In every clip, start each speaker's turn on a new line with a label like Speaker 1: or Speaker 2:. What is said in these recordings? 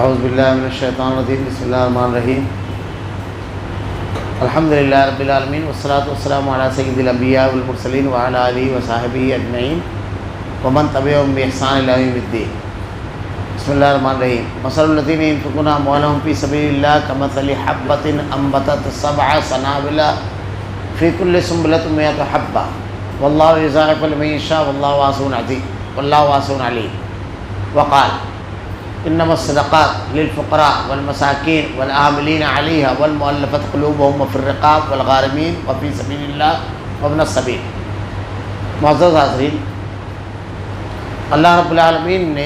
Speaker 1: اعوذ باللہ من الشیطان الرجیم، بسم اللہ الرحمن الرحیم۔ الحمدللہ رب العالمین والصلاۃ والسلام علی سید الانبیاء والمرسلین وعلی آلہ وصحبہ اجمعین ومن تبعهم بإحسان الی یوم الدین۔ بسم اللہ الرحمن الرحیم۔ مثل الذین ينفقون اموالهم فی سبیل اللہ کمثل حبۃ انبتت سبع سنابل فی کل سنبلۃ مئۃ حبۃ واللہ یضاعف لمن یشاء واللہ واسع علیم واللہ واسع علیم۔ وقال انما الصدقات للفقراء والمساکین والعاملین علیہا والمؤلفۃ قلوبهم وفی الرقاب والغارمین وفی سبیل اللہ وابن السبیل۔ معزز حاضرین، اللہ رب العالمین نے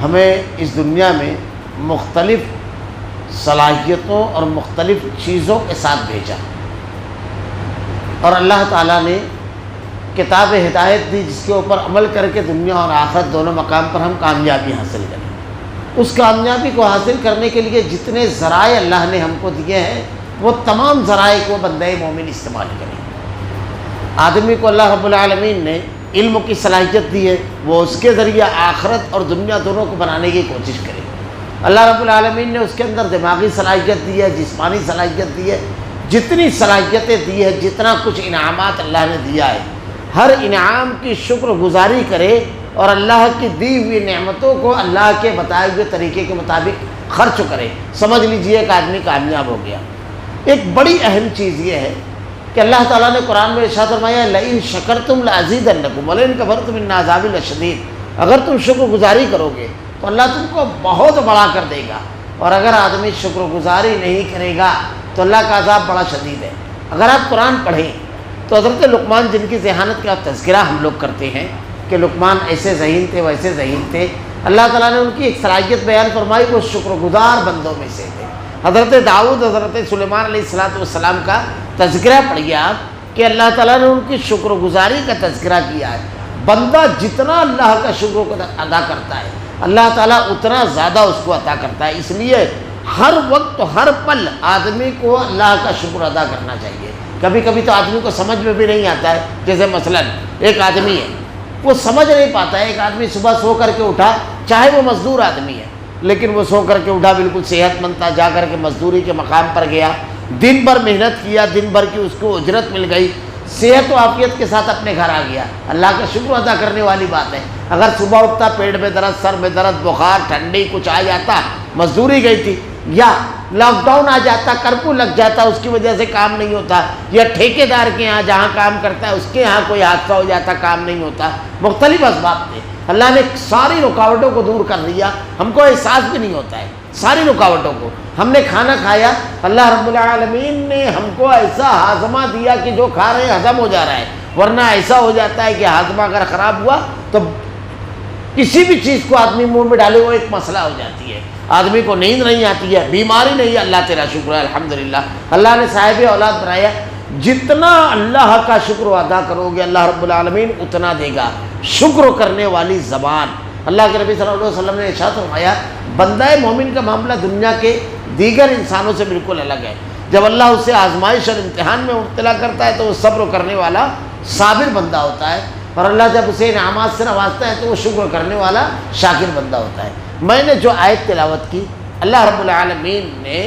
Speaker 1: ہمیں اس دنیا میں مختلف صلاحیتوں اور مختلف چیزوں کے ساتھ بھیجا، اور اللہ تعالیٰ نے کتاب ہدایت دی جس کے اوپر عمل کر کے دنیا اور آخرت دونوں مقام پر ہم کامیابی حاصل کریں۔ اس کامیابی کو حاصل کرنے کے لیے جتنے ذرائع اللہ نے ہم کو دیے ہیں وہ تمام ذرائع کو بندہ مومن استعمال کرے۔ آدمی کو اللہ رب العالمین نے علم کی صلاحیت دی ہے، وہ اس کے ذریعے آخرت اور دنیا دونوں کو بنانے کی کوشش کرے۔ اللہ رب العالمین نے اس کے اندر دماغی صلاحیت دی ہے، جسمانی صلاحیت دی ہے، جتنی صلاحیتیں دی ہے، جتنا کچھ انعامات اللہ نے دیا ہے، ہر انعام کی شکر گزاری کرے اور اللہ کی دی ہوئی نعمتوں کو اللہ کے بتائے ہوئے طریقے کے مطابق خرچ کرے۔ سمجھ لیجئے ایک آدمی کامیاب ہو گیا۔ ایک بڑی اہم چیز یہ ہے کہ اللہ تعالیٰ نے قرآن میں ارشاد فرمایا لئن شکرتم لازیدنکم ولئن کفرتم ان عذابی لشدید۔ اگر تم شکر گزاری کرو گے تو اللہ تم کو بہت بڑا کر دے گا، اور اگر آدمی شکر گزاری نہیں کرے گا تو اللہ کا عذاب بڑا شدید ہے۔ اگر آپ قرآن پڑھیں تو حضرت لقمان جن کی ذہانت کا تذکرہ ہم لوگ کرتے ہیں کہ لقمان ایسے ذہین تھے ویسے ذہین تھے، اللہ تعالیٰ نے ان کی ایک صلاحیت بیان فرمائی، وہ شکر گزار بندوں میں سے تھے۔ حضرت داؤد، حضرت سلیمان علیہ السلام کا تذکرہ پڑھیے آپ کہ اللہ تعالیٰ نے ان کی شکر گزاری کا تذکرہ کیا ہے۔ بندہ جتنا اللہ کا شکر ادا کرتا ہے اللہ تعالیٰ اتنا زیادہ اس کو عطا کرتا ہے۔ اس لیے ہر وقت ہر پل آدمی کو اللہ کا شکر ادا کرنا چاہیے۔ کبھی کبھی تو آدمی کو سمجھ میں بھی نہیں آتا ہے، جیسے مثلا ایک آدمی ہے وہ سمجھ نہیں پاتا ہے، ایک آدمی صبح سو کر کے اٹھا، چاہے وہ مزدور آدمی ہے لیکن وہ سو کر کے اٹھا بالکل صحت مند تھا، جا کر کے مزدوری کے مقام پر گیا، دن بھر محنت کیا، دن بھر کی اس کو اجرت مل گئی، صحت و عافیت کے ساتھ اپنے گھر آ گیا۔ اللہ کا شکر ادا کرنے والی بات ہے۔ اگر صبح اٹھتا پیٹ میں درد، سر میں درد، بخار، ٹھنڈی کچھ آ جاتا، مزدوری گئی تھی، یا لاک ڈاؤن آ جاتا، کرفیو لگ جاتا، اس کی وجہ سے کام نہیں ہوتا، یا ٹھیکیدار کے یہاں جہاں کام کرتا ہے اس کے یہاں کوئی حادثہ ہو جاتا، کام نہیں ہوتا، مختلف اسباب تھے، اللہ نے ساری رکاوٹوں کو دور کر دیا، ہم کو احساس بھی نہیں ہوتا ہے ساری رکاوٹوں کو۔ ہم نے کھانا کھایا، اللہ رب العالمین نے ہم کو ایسا ہاضمہ دیا کہ جو کھا رہے ہیں ہضم ہو جا رہا ہے، ورنہ ایسا ہو جاتا ہے کہ ہاضمہ اگر خراب ہوا تو کسی بھی چیز کو آدمی منہ میں ڈالے وہ ایک مسئلہ ہو جاتی ہے، آدمی کو نیند نہیں آتی ہے، بیماری نہیں ہے۔ اللہ تیرا شکر ہے، الحمدللہ اللہ نے صاحب اولاد بنایا۔ جتنا اللہ کا شکر ادا کرو گے اللہ رب العالمین اتنا دے گا۔ شکر کرنے والی زبان، اللہ کے نبی صلی اللہ علیہ وسلم نے ارشاد فرمایا بندہ مومن کا معاملہ دنیا کے دیگر انسانوں سے بالکل الگ ہے۔ جب اللہ اسے آزمائش اور امتحان میں مبتلا کرتا ہے تو وہ صبر کرنے والا صابر بندہ ہوتا ہے، اور اللہ جب اسے انعامات سے نوازتا ہے تو وہ شکر کرنے والا شاکر بندہ ہوتا ہے۔ میں نے جو آیت تلاوت کی، اللہ رب العالمین نے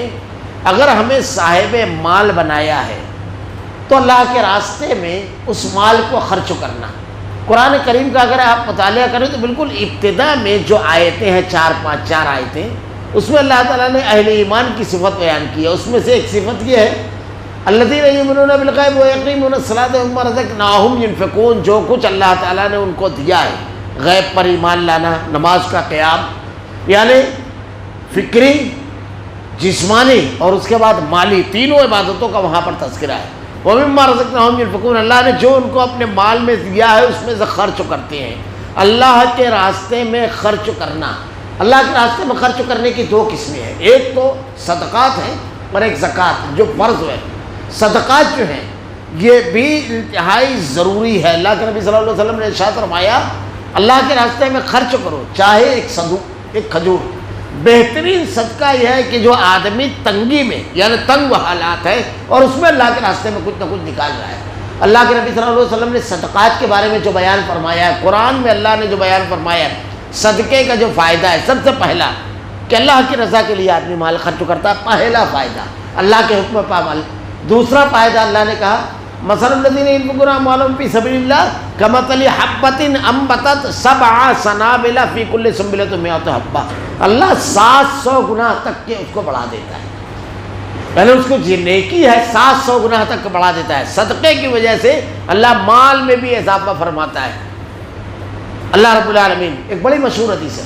Speaker 1: اگر ہمیں صاحب مال بنایا ہے تو اللہ کے راستے میں اس مال کو خرچ کرنا۔ قرآن کریم کا اگر آپ مطالعہ کریں تو بالکل ابتدا میں جو آیتیں ہیں، چار آیتیں، اس میں اللہ تعالیٰ نے اہل ایمان کی صفت بیان کی ہے۔ اس میں سے ایک صفت یہ ہے الذین یؤمنون بالغیب ویقیمون الصلاۃ ومما رزقناہم ینفقون۔ جو کچھ اللہ تعالیٰ نے ان کو دیا ہے، غیب پر ایمان لانا، نماز کا قیام، یعنی فکری، جسمانی اور اس کے بعد مالی، تینوں عبادتوں کا وہاں پر تذکرہ ہے۔ وَمِمَّا رَزَقْنَاهُمْ يُنْفِقُونَ، اللہ نے جو ان کو اپنے مال میں دیا ہے اس میں سے خرچ کرتے ہیں۔ اللہ کے راستے میں خرچ کرنا، اللہ کے راستے میں خرچ کرنے کی دو قسمیں ہیں، ایک تو صدقات ہیں اور ایک زکوٰۃ جو فرض ہے۔ صدقات جو ہیں یہ بھی انتہائی ضروری ہے۔ اللہ کے نبی صلی اللہ علیہ وسلم نے ارشاد فرمایا اللہ کے راستے میں خرچ کرو، چاہے ایک کھجور۔ بہترین صدقہ یہ ہے کہ جو آدمی تنگی میں یعنی تنگ حالات ہے اور اس میں اللہ کے راستے میں کچھ نہ کچھ نکال رہا ہے۔ اللہ کے نبی صلی اللہ علیہ وسلم نے صدقات کے بارے میں جو بیان فرمایا ہے، قرآن میں اللہ نے جو بیان فرمایا ہے، صدقے کا جو فائدہ ہے، سب سے پہلا کہ اللہ کی رضا کے لیے آدمی مال خرچ کرتا ہے، پہلا فائدہ اللہ کے حکم پہ عمل۔ دوسرا فائدہ اللہ نے کہا مثل الذین ينفقون اموالهم فی سبیل اللہ کمثل حبۃ انبتت سبع سنابل فی کل سنبلۃ مئۃ حبۃ، اللہ 700 گنا تک کے اس کو بڑھا دیتا ہے، پہلے اس کو یہ نیکی ہے 700 گنا تک بڑھا دیتا ہے، صدقے کی وجہ سے اللہ مال میں بھی اضافہ فرماتا ہے۔ اللہ رب العالمین، ایک بڑی مشہور حدیث ہے،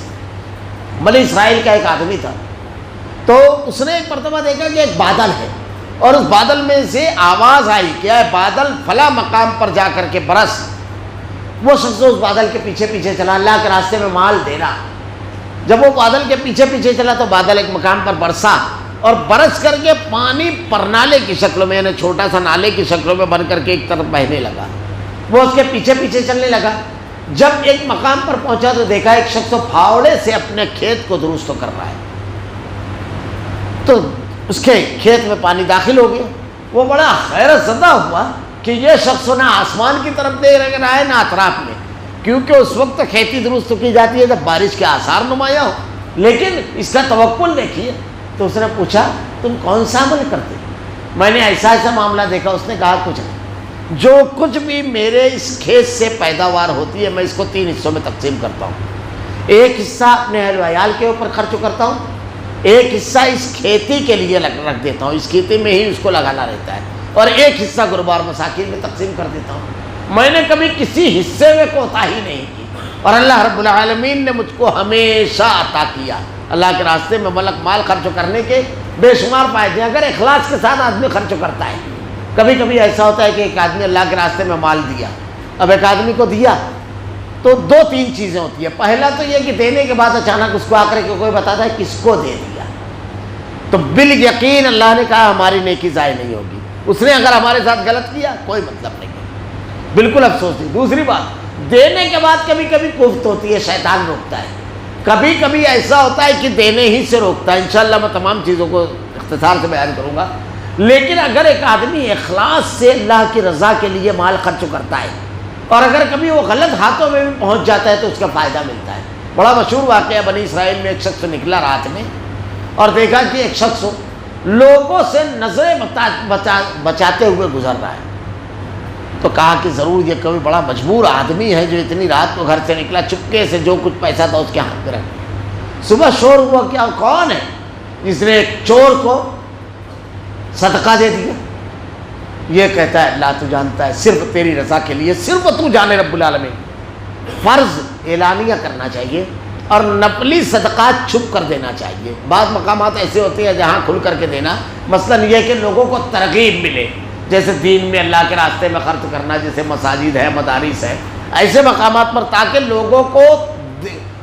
Speaker 1: بنی اسرائیل کا ایک آدمی تھا، تو اس نے ایک مرتبہ دیکھا کہ ایک بادل ہے، اور اس بادل میں سے آواز آئی کہ اے بادل فلاں مقام پر جا کر کے برس۔ وہ شخص اس بادل کے پیچھے پیچھے چلا، اللہ کے راستے میں مال دینا۔ جب وہ بادل کے پیچھے پیچھے چلا تو بادل ایک مقام پر برسا، اور برس کر کے پانی پرنالے کی شکل میں، یعنی چھوٹا سا نالے کی شکل میں بن کر کے ایک طرف بہنے لگا۔ وہ اس کے پیچھے پیچھے چلنے لگا۔ جب ایک مقام پر پہنچا تو دیکھا ایک شخص پھاوڑے سے اپنے کھیت کو درست کر رہا ہے، تو اس کے کھیت میں پانی داخل ہو گیا۔ وہ بڑا حیرت زدہ ہوا کہ یہ شخص نہ آسمان کی طرف دیکھ رہا ہے نہ اطراف میں، کیونکہ اس وقت کھیتی درست کی جاتی ہے جب بارش کے آثار نمایاں ہو، لیکن اس کا توکل دیکھیے۔ تو اس نے پوچھا تم کون سا عمل کرتے؟ میں نے ایسا ایسا معاملہ دیکھا۔ اس نے کہا کچھ نہیں، جو کچھ بھی میرے اس کھیت سے پیداوار ہوتی ہے میں اس کو 3 حصوں میں تقسیم کرتا ہوں، ایک حصہ اپنے اہل و عیال کے اوپر خرچ کرتا ہوں، ایک حصہ اس کھیتی کے لیے رکھ دیتا ہوں، اس کھیتی میں ہی اس کو لگانا رہتا ہے، اور ایک حصہ غربا اور مساکین میں تقسیم کر دیتا ہوں۔ میں نے کبھی کسی حصے میں کوتاہی نہیں کی، اور اللہ رب العالمین نے مجھ کو ہمیشہ عطا کیا۔ اللہ کے راستے میں مال خرچ کرنے کے بے شمار فائدے ہیں اگر اخلاص کے ساتھ آدمی خرچ کرتا ہے۔ کبھی کبھی ایسا ہوتا ہے کہ ایک آدمی اللہ کے راستے میں مال دیا، اب ایک آدمی کو دیا تو 2-3 چیزیں ہوتی ہیں۔ پہلا تو یہ کہ دینے کے بعد اچانک اس کو آ کر کے کوئی بتاتا ہے کس کو دے دیا، تو بالیقین اللہ نے کہا ہماری نیکی ضائع نہیں ہوگی۔ اس نے اگر ہمارے ساتھ غلط کیا کوئی مطلب نہیں، بالکل افسوس نہیں۔ دوسری بات، دینے کے بعد کبھی کبھی کوفت ہوتی ہے، شیطان روکتا ہے، کبھی کبھی ایسا ہوتا ہے کہ دینے ہی سے روکتا ہے۔ انشاءاللہ میں تمام چیزوں کو اختصار سے بیان کروں گا، لیکن اگر ایک آدمی اخلاص سے اللہ کی رضا کے لیے مال خرچ کرتا ہے اور اگر کبھی وہ غلط ہاتھوں میں بھی پہنچ جاتا ہے تو اس کا فائدہ ملتا ہے۔ بڑا مشہور واقعہ، بنی اسرائیل میں ایک شخص نکلا رات میں اور دیکھا کہ ایک شخص لوگوں سے نظریں بچاتے ہوئے گزر رہا ہے، تو کہا کہ ضرور یہ کوئی بڑا مجبور آدمی ہے جو اتنی رات کو گھر سے نکلا، چپکے سے جو کچھ پیسہ تھا اس کے ہاتھ میں رکھ۔ صبح شور ہوا کیا کون ہے جس نے ایک چور کو صدقہ دے دیا؟ یہ کہتا ہے اللہ تو جانتا ہے، صرف تیری رضا کے لیے، صرف تو جانے رب العالمین۔ فرض اعلانیہ کرنا چاہیے اور نفلی صدقات چھپ کر دینا چاہیے۔ بعض مقامات ایسے ہوتے ہیں جہاں کھل کر کے دینا، مثلا یہ کہ لوگوں کو ترغیب ملے، جیسے دین میں اللہ کے راستے میں خرچ کرنا، جیسے مساجد ہے، مدارس ہے، ایسے مقامات پر، تاکہ لوگوں کو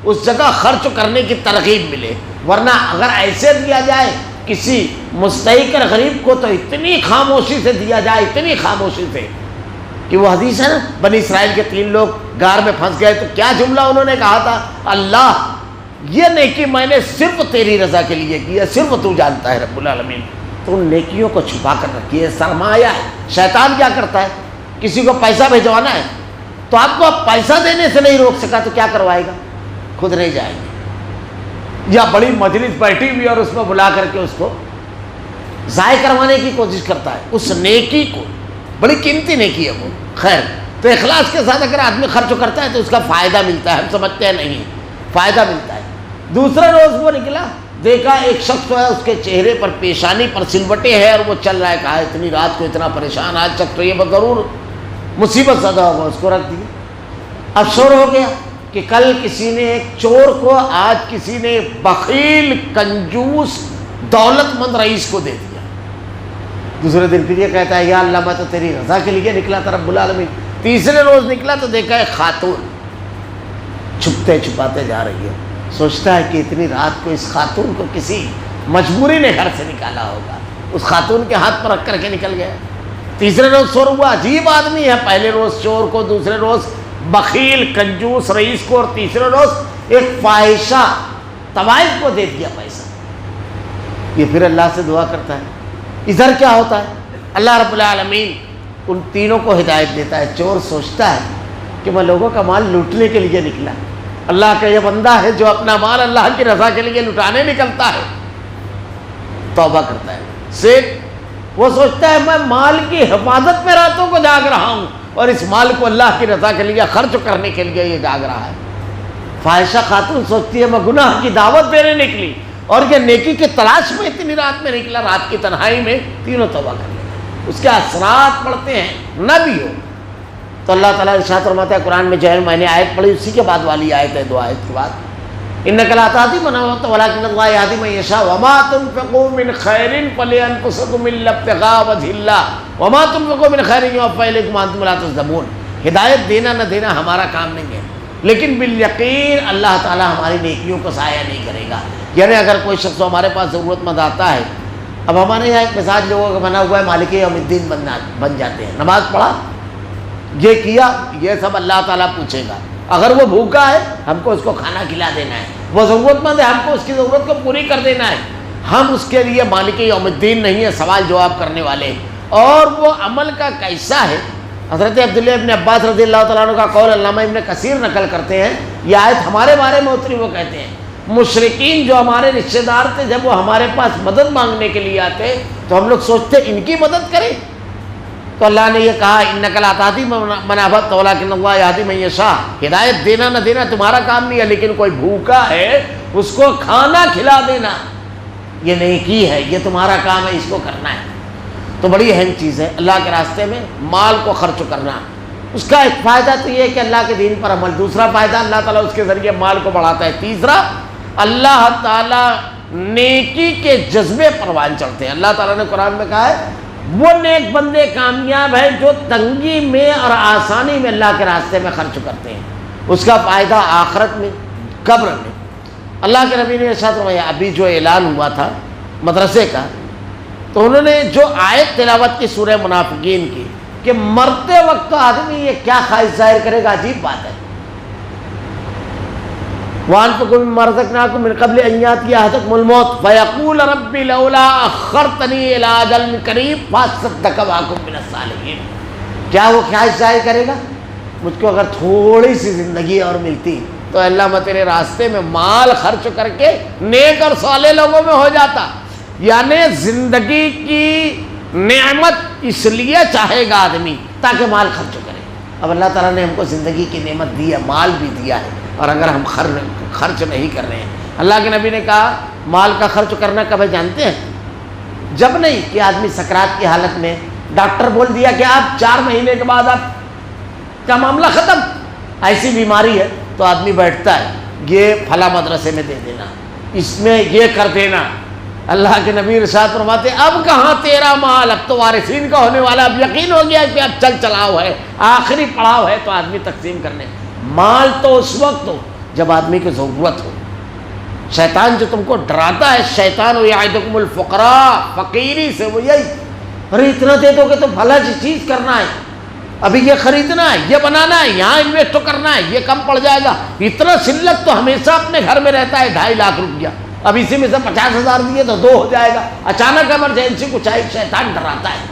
Speaker 1: اس جگہ خرچ کرنے کی ترغیب ملے۔ ورنہ اگر ایسے دیا جائے کسی مستحق غریب کو تو اتنی خاموشی سے دیا جائے، اتنی خاموشی سے کہ وہ حدیث ہے نا، بنی اسرائیل کے 3 لوگ غار میں پھنس گئے تو کیا جملہ انہوں نے کہا تھا؟ اللہ یہ نیکی میں نے صرف تیری رضا کے لیے کی ہے، صرف تو جانتا ہے رب العالمین۔ تو ان نیکیوں کو چھپا کر رکھیے، سرمایہ ہے۔ شیطان کیا کرتا ہے؟ کسی کو پیسہ بھیجوانا ہے تو آپ کو پیسہ دینے سے نہیں روک سکا تو کیا کروائے گا؟ خود نہیں جائے گا، یا بڑی مجلس بیٹھی ہوئی اور اس میں بلا کر کے اس کو ضائع کروانے کی کوشش کرتا ہے اس نیکی کو، بڑی قیمتی نیکی ہے وہ۔ خیر، تو اخلاص کے ساتھ اگر آدمی خرچ کرتا ہے تو اس کا فائدہ ملتا ہے، ہم سمجھتے ہیں نہیں، فائدہ ملتا ہے۔ دوسرا روز وہ نکلا، دیکھا ایک شخص ہے، اس کے چہرے پر، پیشانی پر سلوٹیں ہیں اور وہ چل رہا ہے۔ کہا اتنی رات کو اتنا پریشان، آج تک تو یہ ضرور مصیبت زدہ ہوگا، اس کو رکھ دیا۔ اب شور ہو گیا کہ کل کسی نے ایک چور کو، آج کسی نے بخیل، کنجوس، دولت مند رئیس کو دے دیا۔ دوسرے دن پھر یہ کہتا ہے یا اللہ میں تو تیری رضا کے لیے نکلا تھا رب العالمین۔ تیسرے روز نکلا تو دیکھا ایک خاتون چھپتے چھپاتے جا رہی ہے، سوچتا ہے کہ اتنی رات کو اس خاتون کو کسی مجبوری نے گھر سے نکالا ہوگا، اس خاتون کے ہاتھ پر رکھ کر کے نکل گیا۔ تیسرے روز شور ہوا، عجیب آدمی ہے، پہلے روز چور کو، دوسرے روز بخیل کنجوس رئیس کو، اور تیسرے روز ایک فاحشہ طوائف کو دے دیا پیسہ۔ یہ پھر اللہ سے دعا کرتا ہے۔ ادھر کیا ہوتا ہے؟ اللہ رب العالمین ان تینوں کو ہدایت دیتا ہے۔ چور سوچتا ہے کہ میں لوگوں کا مال لوٹنے کے لیے نکلا، اللہ کا یہ بندہ ہے جو اپنا مال اللہ کی رضا کے لیے لٹانے نکلتا ہے، توبہ کرتا ہے۔ سیکھ وہ سوچتا ہے میں مال کی حفاظت میں راتوں کو جاگ رہا ہوں اور اس مال کو اللہ کی رضا کے لیے خرچ کرنے کے لیے یہ جاگ رہا ہے۔ فاحشہ خاتون سوچتی ہے میں گناہ کی دعوت دینے نکلی اور یہ نیکی کی تلاش میں اتنی رات میں نکلا، رات کی تنہائی میں تینوں توبہ کر لیا۔ اس کے اثرات پڑتے ہیں نہ بھی ہو تو اللہ تعالیٰ ارشاد فرماتا ہے قرآن میں، جو ہے میں نے آیت پڑھی اسی کے بعد والی آیت ہے، دو آیت کے بعد، انک لا تہدی من احببت ولکن اللہ یہدی من یشاء وما تنفقوا من خیر فلانفسکم الا ابتغاء وجہ اللہ وما تنفقوا من خیر یوفى الیکم وانتم لا تظلمون۔ ہدایت دینا نہ دینا ہمارا کام نہیں ہے، لیکن بالیقین اللہ تعالیٰ ہماری نیکیوں کو ضائع نہیں کرے گا۔ یعنی اگر کوئی شخص ہمارے پاس ضرورت مند آتا ہے، اب ہمارے یہاں ایک مزاج لوگوں کا بنا ہوا ہے مالک یوم الدین بن جاتے ہیں، نماز پڑھا، یہ کیا، یہ سب اللہ تعالیٰ پوچھے گا۔ اگر وہ بھوکا ہے ہم کو اس کو کھانا کھلا دینا ہے، وہ ضرورت مند ہے ہم کو اس کی ضرورت کو پوری کر دینا ہے، ہم اس کے لیے مالک یوم الدین نہیں ہے، سوال جواب کرنے والے۔ اور وہ عمل کا کیسا ہے، حضرت عبداللہ ابن عباس رضی اللہ تعالیٰ عنہ کا قول علامہ ابن کثیر نقل کرتے ہیں، یہ آیت ہمارے بارے میں اتری، وہ کہتے ہیں مشرکین جو ہمارے رشتہ دار تھے جب وہ ہمارے پاس مدد مانگنے کے لیے آتے تو ہم لوگ سوچتے ان کی مدد کریں، تو اللہ نے یہ کہا انک لا تہدی من احببت ولکن اللہ یہدی من یشاء، ہدایت دینا نہ دینا تمہارا کام نہیں ہے، لیکن کوئی بھوکا ہے اس کو کھانا کھلا دینا یہ نیکی ہے، یہ تمہارا کام ہے، اس کو کرنا ہے۔ تو بڑی اہم چیز ہے اللہ کے راستے میں مال کو خرچ کرنا۔ اس کا ایک فائدہ تو یہ ہے کہ اللہ کے دین پر عمل، دوسرا فائدہ اللہ تعالیٰ اس کے ذریعے مال کو بڑھاتا ہے، تیسرا اللہ تعالیٰ نیکی کے جذبے پروان چڑھتے ہیں۔ اللہ تعالیٰ نے قرآن میں کہا ہے وہ نیک بندے کامیاب ہیں جو تنگی میں اور آسانی میں اللہ کے راستے میں خرچ کرتے ہیں، اس کا فائدہ آخرت میں، قبر میں۔ اللہ کے نبی نے ارشاد فرمایا، ابھی جو اعلان ہوا تھا مدرسے کا، تو انہوں نے جو آیت تلاوت کی سورہ منافقین کی کہ مرتے وقت تو آدمی یہ کیا خواہش ظاہر کرے گا، عجیب بات ہے۔ وَأَنفِقُوا مِمَّا رَزَقْنَاكُم مِّن قَبْلِ أَن يَأْتِيَ أَحَدَكُمُ الْمَوْتُ فَيَقُولَ رَبِّ لَوْلَا أَخَّرْتَنِي إِلَىٰ أَجَلٍ قَرِيبٍ فَأَصَّدَّقَ وَأَكُن مِّنَ الصَّالِحِينَ۔ کیا وہ خواہش ظاہر کرے گا، مجھ کو اگر تھوڑی سی زندگی اور ملتی تو اللہ میں تیرے راستے میں مال خرچ کر کے نیک اور صالح لوگوں میں ہو جاتا۔ یعنی زندگی کی نعمت اس لیے چاہے گا آدمی تاکہ مال خرچ کرے۔ اب اللہ تعالیٰ نے ہم کو زندگی کی نعمت دی ہے، مال بھی دیا ہے، اور اگر ہم خرچ نہیں کر رہے ہیں، اللہ کے نبی نے کہا مال کا خرچ کرنا کب ہے جانتے ہیں؟ جب نہیں کہ آدمی سکرات کی حالت میں ڈاکٹر بول دیا کہ آپ 4 مہینے کے بعد آپ کا معاملہ ختم، ایسی بیماری ہے، تو آدمی بیٹھتا ہے یہ فلاں مدرسے میں دے دینا، اس میں یہ کر دینا۔ اللہ کے نبی ارشاد فرماتے اب کہاں تیرا مال، اب تو وارثین کا ہونے والا، اب یقین ہو گیا کہ اب چلاؤ ہے، آخری پڑاؤ ہے تو آدمی تقسیم کرنے۔ مال تو اس وقت ہو جب آدمی کی ضرورت ہو۔ شیطان جو تم کو ڈراتا ہے، شیطان یعدکم الفقراء، فقیری سے، وہ یہی ارے اتنا دے دو گے تو فلاں چیز کرنا ہے، ابھی یہ خریدنا ہے، یہ بنانا ہے، یہاں انویسٹ کرنا ہے، یہ کم پڑ جائے گا، اتنا سلت تو ہمیشہ اپنے گھر میں رہتا ہے 2.5 لاکھ روپیہ، اب اسی میں سے 50,000 دیے تو 2 ہو جائے گا، اچانک ایمرجنسی کچھ آئی، شیطان ڈراتا ہے،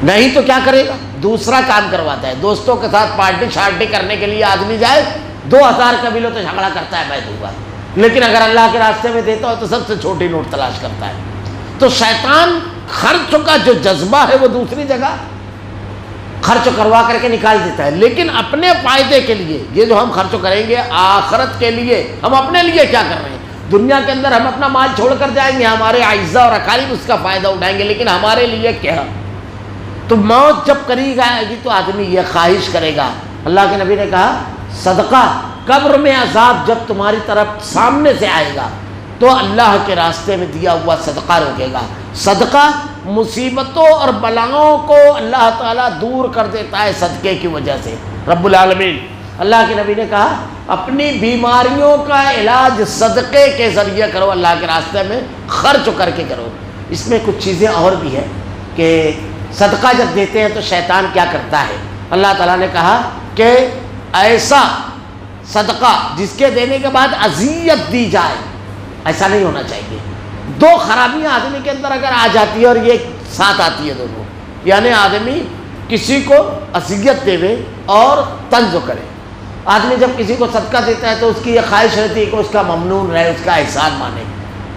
Speaker 1: نہیں تو کیا کرے گا، دوسرا کام کرواتا ہے۔ دوستوں کے ساتھ پارٹی شارٹی کرنے کے لیے آدمی جائے، 2,000 کا بھی لو تو جھگڑا کرتا ہے میں دوں گا، لیکن اگر اللہ کے راستے میں دیتا ہو تو سب سے چھوٹی نوٹ تلاش کرتا ہے۔ تو شیطان خرچ کا جو جذبہ ہے وہ دوسری جگہ خرچ کروا کر کے نکال دیتا ہے، لیکن اپنے فائدے کے لیے یہ جو ہم خرچ کریں گے آخرت کے لیے، ہم اپنے لیے کیا کر رہے ہیں؟ دنیا کے اندر ہم اپنا مال چھوڑ کر جائیں گے، ہمارے اعزاء اور اقارب اس کا فائدہ اٹھائیں گے، لیکن ہمارے لیے کیا؟ تو موت جب قریب آئے گی تو آدمی یہ خواہش کرے گا۔ اللہ کے نبی نے کہا صدقہ، قبر میں عذاب جب تمہاری طرف سامنے سے آئے گا تو اللہ کے راستے میں دیا ہوا صدقہ روکے گا۔ صدقہ مصیبتوں اور بلاؤں کو اللہ تعالیٰ دور کر دیتا ہے صدقے کی وجہ سے، رب العالمین۔ اللہ کے نبی نے کہا اپنی بیماریوں کا علاج صدقے کے ذریعے کرو، اللہ کے راستے میں خرچ کر کے کرو۔ اس میں کچھ چیزیں اور بھی ہیں کہ صدقہ جب دیتے ہیں تو شیطان کیا کرتا ہے۔ اللہ تعالیٰ نے کہا کہ ایسا صدقہ جس کے دینے کے بعد اذیت دی جائے، ایسا نہیں ہونا چاہیے۔ 2 خرابیاں آدمی کے اندر اگر آ جاتی ہے اور یہ ساتھ آتی ہے دونوں، یعنی آدمی کسی کو اذیت دے اور طنز کرے، آدمی جب کسی کو صدقہ دیتا ہے تو اس کی یہ خواہش رہتی ہے کہ اس کا ممنون رہے، اس کا احسان مانے،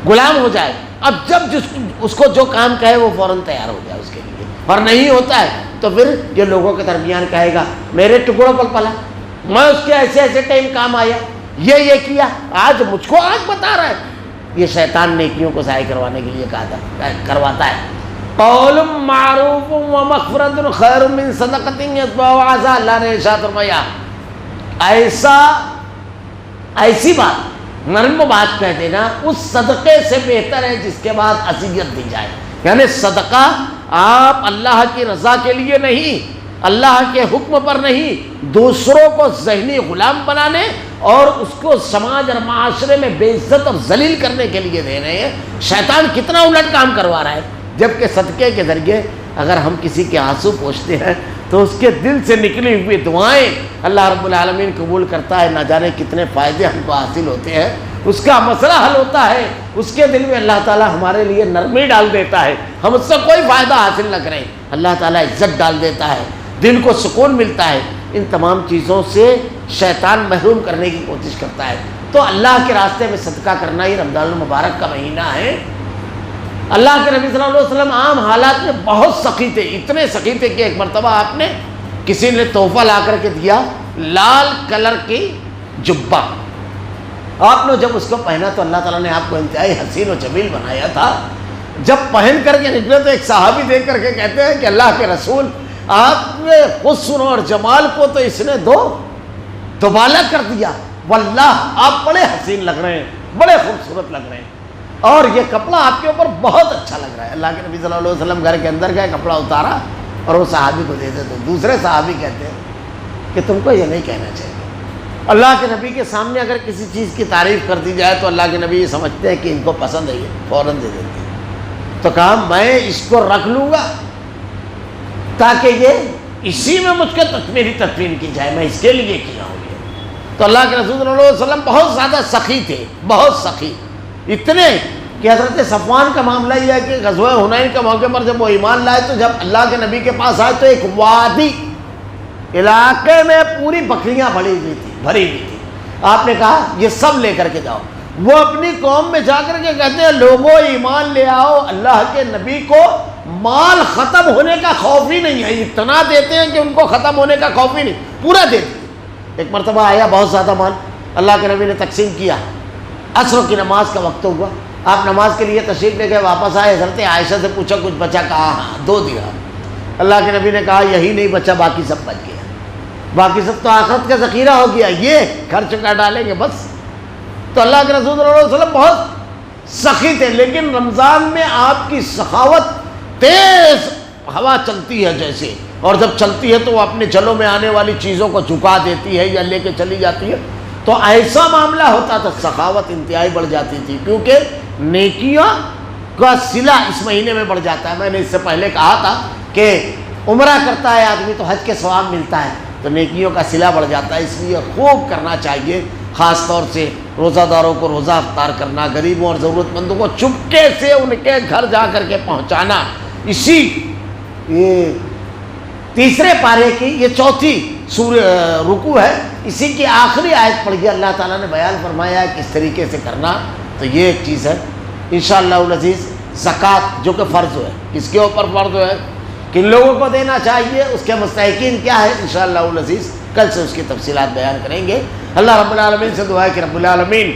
Speaker 1: غلام ہو جائے. اب جب اس کو جو کام کہے وہ فوراً تیار ہو جائے اس کے لیے، اور نہیں ہوتا ہے تو پھر یہ لوگوں کے درمیان کہے گا میرے ٹکڑوں پر پلا، میں اس کے ایسے ایسے ٹائم کام آیا، یہ کیا، آج مجھ کو آج بتا رہا ہے. یہ شیطان نیکیوں کو ضائع کروانے کے لیے کرواتا ہے. قول معروف و مغفرت خیر من صدقۃ یتبعها اذى. اللہ نے ارشاد فرمایا ایسی بات، نرم بات کہہ دینا اس صدقے سے بہتر ہے جس کے بعد اذیت دی جائے. یعنی صدقہ آپ اللہ کی رضا کے لیے نہیں، اللہ کے حکم پر نہیں، دوسروں کو ذہنی غلام بنانے اور اس کو سماج اور معاشرے میں بے عزت اور ذلیل کرنے کے لیے دے رہے ہیں. شیطان کتنا الٹ کام کروا رہا ہے، جبکہ صدقے کے ذریعے اگر ہم کسی کے آنسو پوچھتے ہیں تو اس کے دل سے نکلی ہوئی دعائیں اللہ رب العالمین قبول کرتا ہے. نہ جانے کتنے فائدے ہم کو حاصل ہوتے ہیں، اس کا مسئلہ حل ہوتا ہے، اس کے دل میں اللہ تعالیٰ ہمارے لیے نرمی ڈال دیتا ہے. ہم اس سے کوئی فائدہ حاصل نہ کریں، اللہ تعالیٰ عزت ڈال دیتا ہے، دل کو سکون ملتا ہے. ان تمام چیزوں سے شیطان محروم کرنے کی کوشش کرتا ہے. تو اللہ کے راستے میں صدقہ کرنا ہی رمضان المبارک کا مہینہ ہے. اللہ کے نبی صلی اللہ علیہ وسلم عام حالات میں بہت سخی تھے، اتنے سخی تھے کہ ایک مرتبہ آپ نے کسی نے تحفہ لا کر کے دیا لال کلر کی جبہ. آپ نے جب اس کو پہنا تو اللہ تعالیٰ نے آپ کو انتہائی حسین و جمیل بنایا تھا. جب پہن کر کے نکلے تو ایک صحابی دیکھ کر کے کہتے ہیں کہ اللہ کے رسول آپ نے حسن اور جمال کو تو اس نے دوبالا کر دیا، واللہ آپ بڑے حسین لگ رہے ہیں، بڑے خوبصورت لگ رہے ہیں، اور یہ کپڑا آپ کے اوپر بہت اچھا لگ رہا ہے. اللہ کے نبی صلی اللہ علیہ وسلم گھر کے اندر گئے، کپڑا اتارا اور وہ صحابی کو دے دے. تو دوسرے صحابی کہتے ہیں کہ تم کو یہ نہیں کہنا چاہیے. اللہ کے نبی کے سامنے اگر کسی چیز کی تعریف کر دی جائے تو اللہ کے نبی یہ سمجھتے ہیں کہ ان کو پسند ہے، یہ فوراً دے دیتے ہیں. تو کہا میں اس کو رکھ لوں گا تاکہ یہ اسی میں مجھ کو میری تدفین کی جائے، میں اس کے لیے کیا ہوں یہ. تو اللہ کے رسول صلی اللہ علیہ وسلم بہت زیادہ سخی تھے، بہت سخی، اتنے کہ حضرت صفوان کا معاملہ یہ ہے کہ غزوہ حنین کے موقع پر جب وہ ایمان لائے تو جب اللہ کے نبی کے پاس آئے تو ایک وادی علاقے میں پوری بکریاں بھری ہوئی تھی. آپ نے کہا یہ سب لے کر کے جاؤ. وہ اپنی قوم میں جا کر کے کہتے ہیں لوگوں ایمان لے آؤ، اللہ کے نبی کو مال ختم ہونے کا خوف ہی نہیں ہے، اتنا دیتے ہیں کہ ان کو ختم ہونے کا خوف ہی نہیں، پورا دیتے. ایک مرتبہ آیا بہت زیادہ مال، اللہ کے نبی نے تقسیم کیا. عصر کی نماز کا وقت ہوا، آپ نماز کے لیے تشریف لے گئے، واپس آئے، حضرت عائشہ سے پوچھا کچھ بچا؟ کہا ہاں 2 درہم. اللہ کے نبی نے کہا یہی نہیں بچا، باقی سب بچ گیا، باقی سب تو آخرت کا ذخیرہ ہو گیا، یہ خرچ کر ڈالیں گے بس. تو اللہ کے رسول صلی اللہ علیہ وسلم بہت سخی تھے، لیکن رمضان میں آپ کی سخاوت تیز ہوا چلتی ہے جیسے، اور جب چلتی ہے تو وہ اپنے جلوں میں آنے والی چیزوں کو جھکا دیتی ہے یا لے کے چلی جاتی ہے. تو ایسا معاملہ ہوتا تو سخاوت انتہائی بڑھ جاتی تھی، کیونکہ نیکیاں کا صلہ اس مہینے میں بڑھ جاتا ہے. میں نے اس سے پہلے کہا تھا کہ عمرہ کرتا ہے آدمی تو حج کے ثواب ملتا ہے، تو نیکیوں کا صلہ بڑھ جاتا ہے. اس لیے خوب کرنا چاہیے، خاص طور سے روزہ داروں کو روزہ افطار کرنا، غریبوں اور ضرورت مندوں کو چپکے سے ان کے گھر جا کر کے پہنچانا. اسی یہ 3 پارے کی یہ 4 رکوع ہے، اسی کی آخری آیت پڑھ کے اللہ تعالیٰ نے بیان فرمایا ہے کس طریقے سے کرنا. تو یہ ایک چیز ہے انشاءاللہ العزیز. زکوٰۃ جو کہ فرض ہے، کس کے اوپر فرض ہے، کن لوگوں کو دینا چاہیے، اس کے مستحقین کیا ہے، انشاءاللہ العزیز کل سے اس کی تفصیلات بیان کریں گے. اللہ رب العالمین سے دعا ہے کہ رب العالمین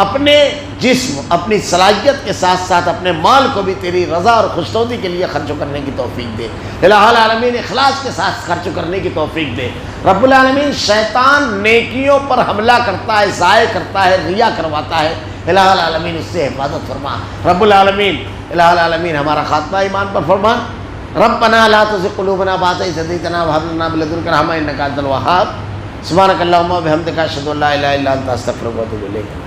Speaker 1: اپنے جسم، اپنی صلاحیت کے ساتھ ساتھ اپنے مال کو بھی تیری رضا اور خوشنودی کے لیے خرچ کرنے کی توفیق دے. الہ العالمین اخلاص کے ساتھ خرچ کرنے کی توفیق دے. رب العالمین شیطان نیکیوں پر حملہ کرتا ہے، ضائع کرتا ہے، ریا کرواتا ہے، الہ العالمین اس سے حفاظت فرما. رب العالمین الہ العالمین ہمارا خاتمہ ایمان پر فرما. ربنا لا تزغ قلوبنا بعد إذ هديتنا وهب لنا من لدنك رحمة إنك أنت الوهاب. سبحانك اللهم وبحمدك أشهد أن لا إله إلا أنت أستغفرك وأتوب إليك.